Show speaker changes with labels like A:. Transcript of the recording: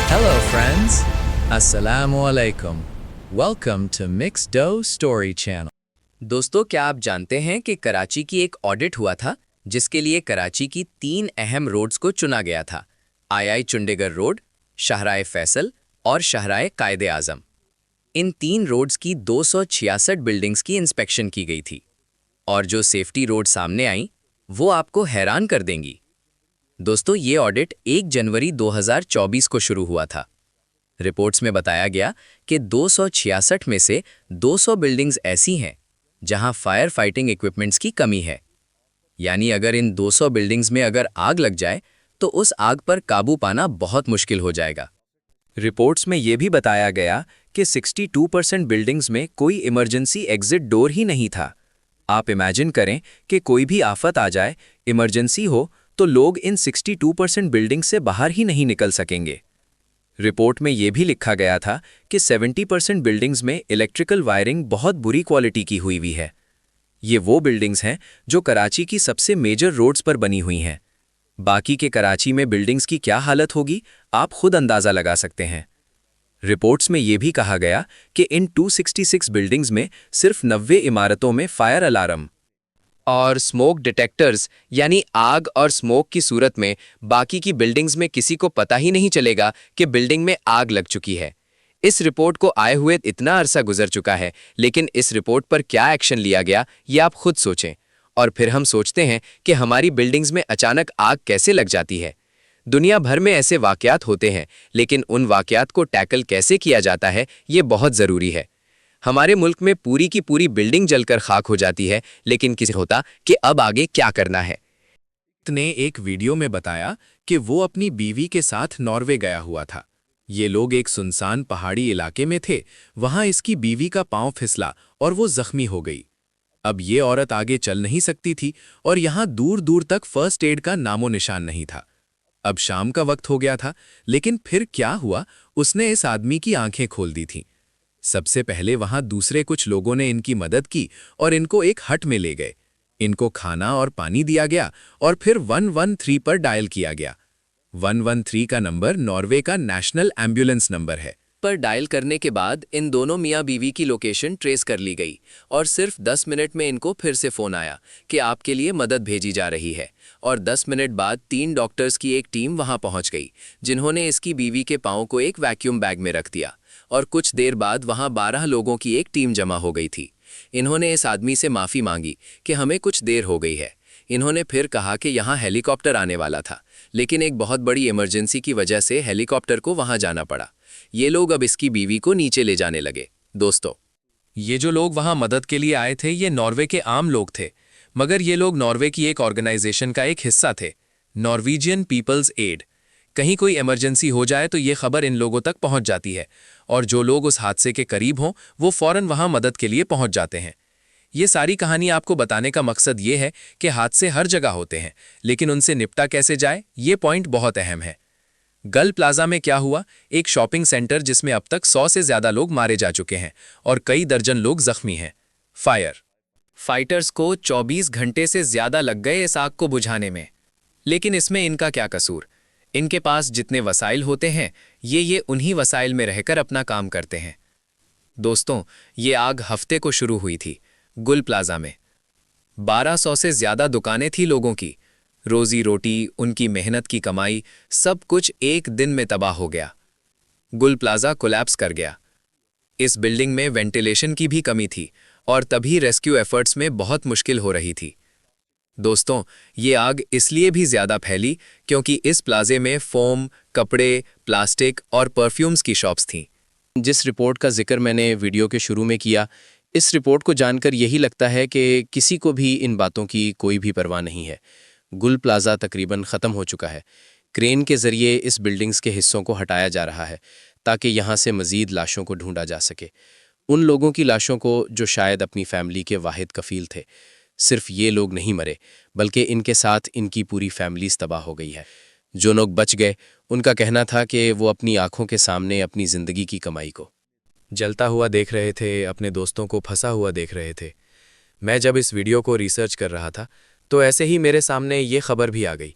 A: Hello friends, Assalamu alaikum. Welcome to Mixed Dough Story Channel.
B: दोस्तों, क्या आप जानते हैं कि कराची की एक ऑडिट हुआ था जिसके लिए कराची की 3 अहम रोड्स को चुना गया था। आई चंडीगढ़ रोड, शाहराए फैसल और शाहराए कायदे आजम। इन 3 रोड्स की 266 बिल्डिंग्स की इंस्पेक्शन की गई थी और जो सेफ्टी रोड सामने आई वो आपको हैरान कर देंगी। दोस्तों, ये ऑडिट 1 जनवरी 2024 को शुरू हुआ था। रिपोर्ट्स में बताया गया कि 266 में से 200 बिल्डिंग्स ऐसी हैं जहां फायर फाइटिंग इक्विपमेंट्स की कमी है। यानी अगर इन 200 बिल्डिंग्स में अगर आग लग जाए तो उस आग पर काबू पाना बहुत मुश्किल हो जाएगा। रिपोर्ट्स में यह भी बताया गया कि 62% बिल्डिंग्स में कोई इमरजेंसी एग्जिट डोर ही नहीं था। आप इमेजिन करें कि कोई भी आफत आ जाए, इमरजेंसी हो, तो लोग इन 62% बिल्डिंग से बाहर ही नहीं निकल सकेंगे। रिपोर्ट में यह भी लिखा गया था कि 70% बिल्डिंग्स में इलेक्ट्रिकल वायरिंग बहुत बुरी क्वालिटी की हुई है। ये वो बिल्डिंग्स हैं जो कराची की सबसे मेजर रोड्स पर बनी हुई हैं। बाकी के कराची में बिल्डिंग्स की क्या हालत होगी, आप खुद अंदाज़ा लगा सकते हैं। रिपोर्ट्स में यह भी कहा गया कि इन 266 बिल्डिंग्स में सिर्फ 90 इमारतों में फायर अलार्म और स्मोक डिटेक्टर्स यानी आग और स्मोक की सूरत में बाकी की बिल्डिंग्स में किसी को पता ही नहीं चलेगा कि बिल्डिंग में आग लग चुकी है। इस रिपोर्ट को आए हुए इतना अरसा गुजर चुका है, लेकिन इस रिपोर्ट पर क्या एक्शन लिया गया ये आप खुद सोचें। और फिर हम सोचते हैं कि हमारी बिल्डिंग्स में अचानक आग कैसे लग जाती है। दुनिया भर में ऐसे वाकयात होते हैं, लेकिन उन वाकयात को टैकल कैसे किया जाता है ये बहुत ज़रूरी है। हमारे मुल्क में पूरी की पूरी बिल्डिंग जलकर खाक हो जाती है, लेकिन किसी होता कि अब आगे क्या करना है।
A: ने एक वीडियो में बताया कि वो अपनी बीवी के साथ नॉर्वे गया हुआ था। ये लोग एक सुनसान पहाड़ी इलाके में थे। वहां इसकी बीवी का पांव फिसला और वो जख्मी हो गई। अब ये औरत आगे चल नहीं सकती थी और यहां दूर दूर तक फर्स्ट एड का नामो निशान नहीं था। अब शाम का वक्त हो गया था, लेकिन फिर क्या हुआ, उसने इस आदमी की आंखें खोल दी थीं। सबसे पहले वहां दूसरे कुछ लोगों ने इनकी मदद की और इनको एक हट में ले गए। इनको खाना और पानी दिया गया और फिर 113 पर डायल किया गया। 113 का नंबर नॉर्वे का नेशनल एम्बुलेंस नंबर है।
B: पर डायल करने के बाद इन दोनों मियाँ बीवी की लोकेशन ट्रेस कर ली गई और सिर्फ 10 मिनट में इनको फिर से फ़ोन आया कि आपके लिए मदद भेजी जा रही है। और 10 मिनट बाद 3 डॉक्टर्स की एक टीम वहां पहुंच गई, जिन्होंने इसकी बीवी के पाँव को एक वैक्यूम बैग में रख दिया। और कुछ देर बाद वहां 12 लोगों की एक टीम जमा हो गई थी। इन्होंने इस आदमी से माफ़ी मांगी कि हमें कुछ देर हो गई है। इन्होंने फिर कहा कि यहाँ हेलीकॉप्टर आने वाला था, लेकिन एक बहुत बड़ी इमरजेंसी की वजह से हेलीकॉप्टर को वहां जाना पड़ा। ये लोग अब इसकी बीवी को नीचे ले जाने लगे। दोस्तों,
A: ये जो लोग वहां मदद के लिए आए थे ये नॉर्वे के आम लोग थे, मगर ये लोग नॉर्वे की एक ऑर्गेनाइजेशन का एक हिस्सा थे, नॉर्वेजियन पीपल्स एड। कहीं कोई इमरजेंसी हो जाए तो ये खबर इन लोगों तक पहुंच जाती है और जो लोग उस हादसे के करीब हों वो फौरन वहां मदद के लिए पहुंच जाते हैं। ये सारी कहानी आपको बताने का मकसद ये है कि हादसे हर जगह होते हैं, लेकिन उनसे निपटा कैसे जाए ये पॉइंट बहुत अहम है। गल प्लाजा में क्या हुआ, एक शॉपिंग सेंटर जिसमें अब तक 100 से ज्यादा लोग मारे जा चुके हैं और कई दर्जन लोग जख्मी हैं। फायर फाइटर्स को 24 घंटे से ज्यादा लग गए इस आग को बुझाने में, लेकिन इसमें इनका क्या कसूर। इनके पास जितने वसाइल होते हैं ये उन्हीं वसाइल में रहकर अपना काम करते हैं। दोस्तों, ये आग हफ्ते को शुरू हुई थी गुल प्लाजा में। 1200 से ज्यादा दुकानें थी लोगों की। रोजी रोटी, उनकी मेहनत की कमाई, सब कुछ एक दिन में तबाह हो गया। गुल प्लाजा कोलैप्स कर गया। इस बिल्डिंग में वेंटिलेशन की भी कमी थी और तभी रेस्क्यू एफर्ट्स में बहुत मुश्किल हो रही थी। दोस्तों, ये आग इसलिए भी ज्यादा फैली क्योंकि इस प्लाजे में फोम, कपड़े, प्लास्टिक और परफ्यूम्स की शॉप्स थीं। जिस रिपोर्ट का जिक्र मैंने वीडियो के शुरू में किया, इस रिपोर्ट को जानकर यही लगता है कि किसी को भी इन बातों की कोई भी परवाह नहीं है। गुल प्लाजा तकरीबन ख़त्म हो चुका है। क्रेन के ज़रिए इस बिल्डिंग्स के हिस्सों को हटाया जा रहा है ताकि यहाँ से मज़ीद लाशों को ढूंढा जा सके। उन लोगों की लाशों को जो शायद अपनी फैमिली के वाहिद कफ़ील थे। सिर्फ ये लोग नहीं मरे, बल्कि इनके साथ इनकी पूरी फैमिलीज तबाह हो गई है। जो लोग बच गए उनका कहना था कि वो अपनी आंखों के सामने अपनी ज़िंदगी की कमाई को जलता हुआ देख रहे थे, अपने दोस्तों को फंसा हुआ देख रहे थे। मैं जब इस वीडियो को रिसर्च कर रहा था तो ऐसे ही मेरे सामने ये खबर भी आ गई